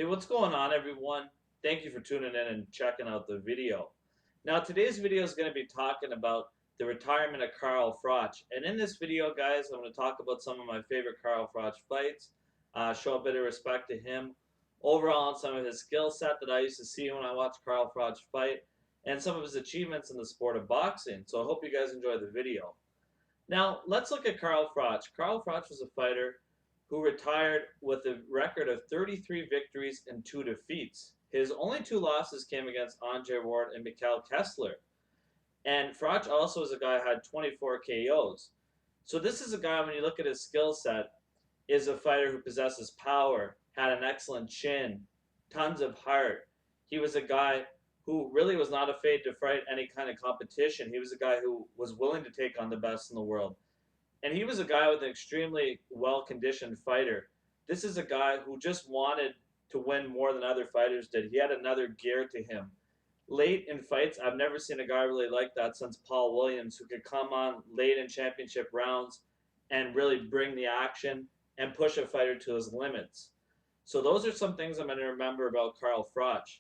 Hey, what's going on, everyone? Thank you for tuning in and checking out the video. Now, today's video is going to be talking about the retirement of Carl Froch. And in this video, guys, I'm going to talk about some of my favorite Carl Froch fights, show a bit of respect to him, overall on some of his skill set that I used to see when I watched Carl Froch fight, and some of his achievements in the sport of boxing. So I hope you guys enjoy the video. Now, let's look at Carl Froch. Carl Froch was a fighter who retired with a record of 33 victories and 2 defeats. His only 2 losses came against Andre Ward and Mikhail Kessler. And Froch also is a guy who had 24 KOs. So this is a guy, when you look at his skill set, is a fighter who possesses power, had an excellent chin, tons of heart. He was a guy who really was not afraid to fight any kind of competition. He was a guy who was willing to take on the best in the world. And he was a guy with an extremely well-conditioned fighter. This is a guy who just wanted to win more than other fighters did. He had another gear to him. Late in fights, I've never seen a guy really like that since Paul Williams, who could come on late in championship rounds and really bring the action and push a fighter to his limits. So those are some things I'm going to remember about Carl Froch.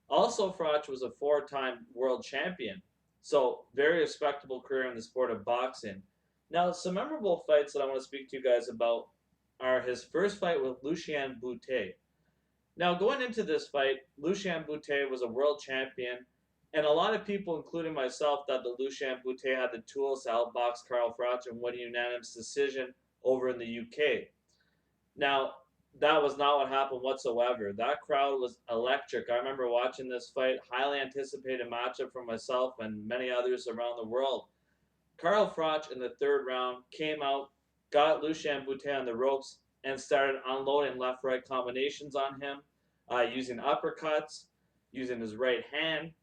Also, Froch was a 4-time world champion, so very respectable career in the sport of boxing. Now, some memorable fights that I want to speak to you guys about are his first fight with Lucien Boutet. Now, going into this fight, Lucien Boutet was a world champion, and a lot of people, including myself, thought that Lucien Boutet had the tools to outbox Carl Froch and win a unanimous decision over in the UK. Now, that was not what happened whatsoever. That crowd was electric. I remember watching this fight, highly anticipated matchup for myself and many others around the world. Carl Froch in the 3rd round came out, got Lucien Boutet on the ropes, and started unloading left-right combinations on him, using uppercuts, using his right hand,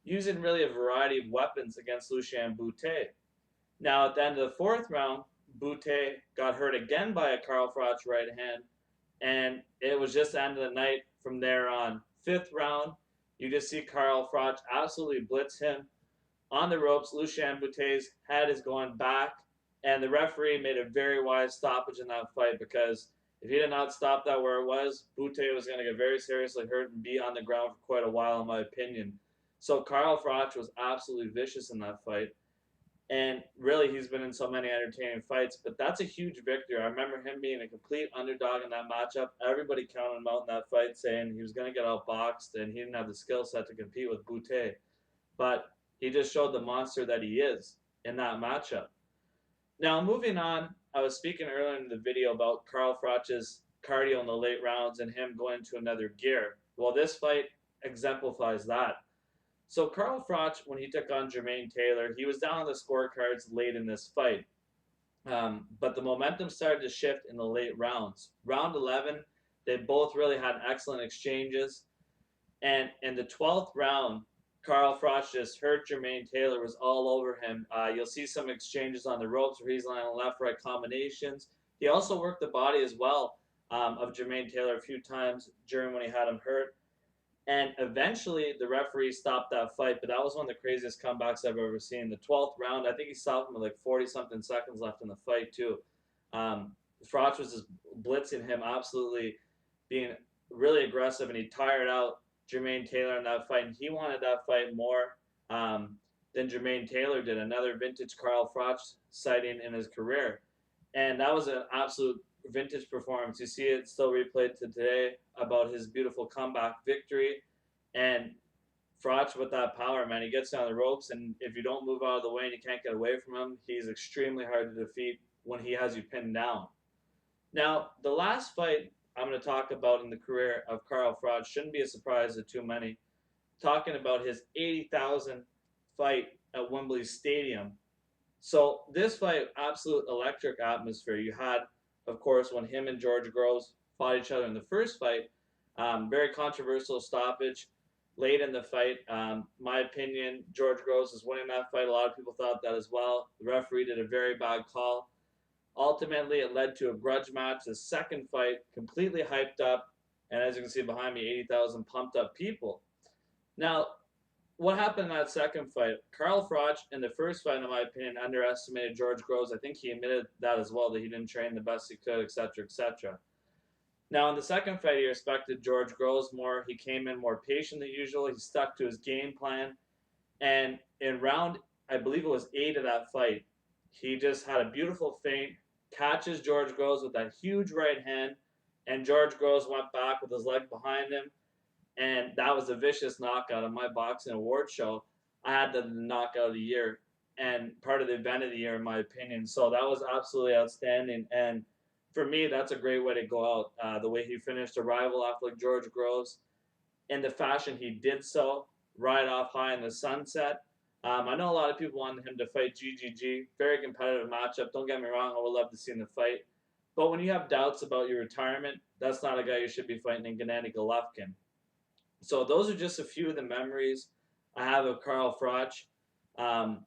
using really a variety of weapons against Lucien Boutet. Now, at the end of the 4th round, Boutet got hurt again by a Carl Froch right hand, and it was just the end of the night from there on. 5th round, you just see Carl Froch absolutely blitz him on the ropes. Lucien Boutet's head is going back, and the referee made a very wise stoppage in that fight, because if he did not stop that where it was, Boutet was going to get very seriously hurt and be on the ground for quite a while, in my opinion. So Carl Froch was absolutely vicious in that fight. And really, he's been in so many entertaining fights, but that's a huge victory. I remember him being a complete underdog in that matchup. Everybody counted him out in that fight, saying he was going to get outboxed and he didn't have the skill set to compete with Boutet. But he just showed the monster that he is in that matchup. Now, moving on, I was speaking earlier in the video about Carl Froch's cardio in the late rounds and him going to another gear. Well, this fight exemplifies that. So Carl Froch, when he took on Jermaine Taylor, he was down on the scorecards late in this fight. But the momentum started to shift in the late rounds. Round 11, they both really had excellent exchanges. And in the 12th round, Carl Froch just hurt Jermaine Taylor, was all over him. You'll see some exchanges on the ropes where he's landing left-right combinations. He also worked the body as well of Jermaine Taylor a few times during when he had him hurt. And eventually, the referee stopped that fight, but that was one of the craziest comebacks I've ever seen. The 12th round, I think he stopped him with like 40-something seconds left in the fight, too. Froch was just blitzing him, absolutely being really aggressive, and he tired out Jermaine Taylor in that fight, and he wanted that fight more than Jermaine Taylor did. Another vintage Carl Froch sighting in his career. And that was an absolute vintage performance. You see it still replayed to today about his beautiful comeback victory. And Froch with that power, man, he gets down the ropes, and if you don't move out of the way and you can't get away from him, he's extremely hard to defeat when he has you pinned down. Now, the last fight I'm going to talk about in the career of Carl Froch shouldn't be a surprise to too many. Talking about his 80,000 fight at Wembley Stadium. So this fight, absolute electric atmosphere. You had, of course, when him and George Groves fought each other in the first fight, very controversial stoppage late in the fight. My opinion, George Groves was winning that fight. A lot of people thought that as well. The referee did a very bad call. Ultimately, it led to a grudge match. The second fight, completely hyped up, and as you can see behind me, 80,000 pumped up people. Now, what happened in that second fight? Carl Froch, in the first fight, in my opinion, underestimated George Groves. I think he admitted that as well, that he didn't train the best he could, etc., etc. Now, in the second fight, he respected George Groves more. He came in more patient than usual. He stuck to his game plan. And in round, I believe it was 8 of that fight, he just had a beautiful feint, catches George Groves with that huge right hand, and George Groves went back with his leg behind him. And that was a vicious knockout of my boxing award show. I had the knockout of the year and part of the event of the year, in my opinion. So that was absolutely outstanding. And for me, that's a great way to go out. The way he finished a rival off like George Groves in the fashion he did so, right off high in the sunset. I know a lot of people wanted him to fight GGG. Very competitive matchup. Don't get me wrong, I would love to see him fight. But when you have doubts about your retirement, that's not a guy you should be fighting in Gennady Golovkin. So those are just a few of the memories I have of Carl Froch. Um,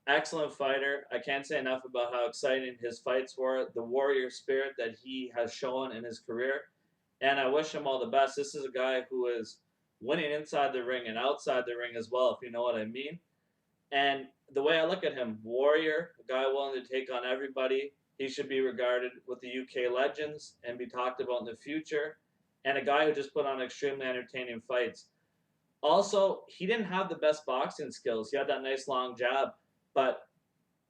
Excellent fighter. I can't say enough about how exciting his fights were, the warrior spirit that he has shown in his career, and I wish him all the best. This is a guy who is winning inside the ring and outside the ring as well, if you know what I mean. And the way I look at him, warrior, a guy willing to take on everybody. He should be regarded with the UK legends and be talked about in the future. And a guy who just put on extremely entertaining fights. Also, he didn't have the best boxing skills. He had that nice long jab, but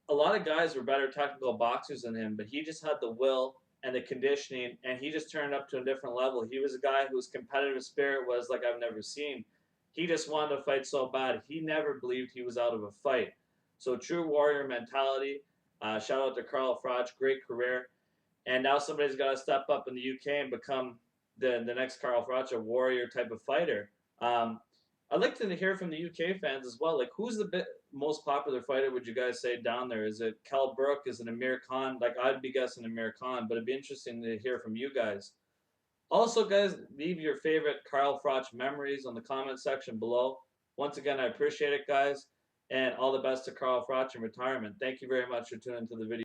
a lot of guys were better technical boxers than him, but he just had the will and the conditioning, and he just turned up to a different level. He was a guy whose competitive spirit was like I've never seen. He just wanted to fight so bad. He never believed he was out of a fight. So true warrior mentality. Shout out to Carl Froch, great career. And now somebody's got to step up in the UK and become the next Carl Froch, a warrior type of fighter. Um, I'd like to hear from the UK fans as well. Like, who's the most popular fighter? Would you guys say down there? Is it Kell Brook? Is it Amir Khan? Like, I'd be guessing Amir Khan, but it'd be interesting to hear from you guys. Also, guys, leave your favorite Carl Froch memories on the comment section below. Once again, I appreciate it, guys, and all the best to Carl Froch in retirement. Thank you very much for tuning into the video.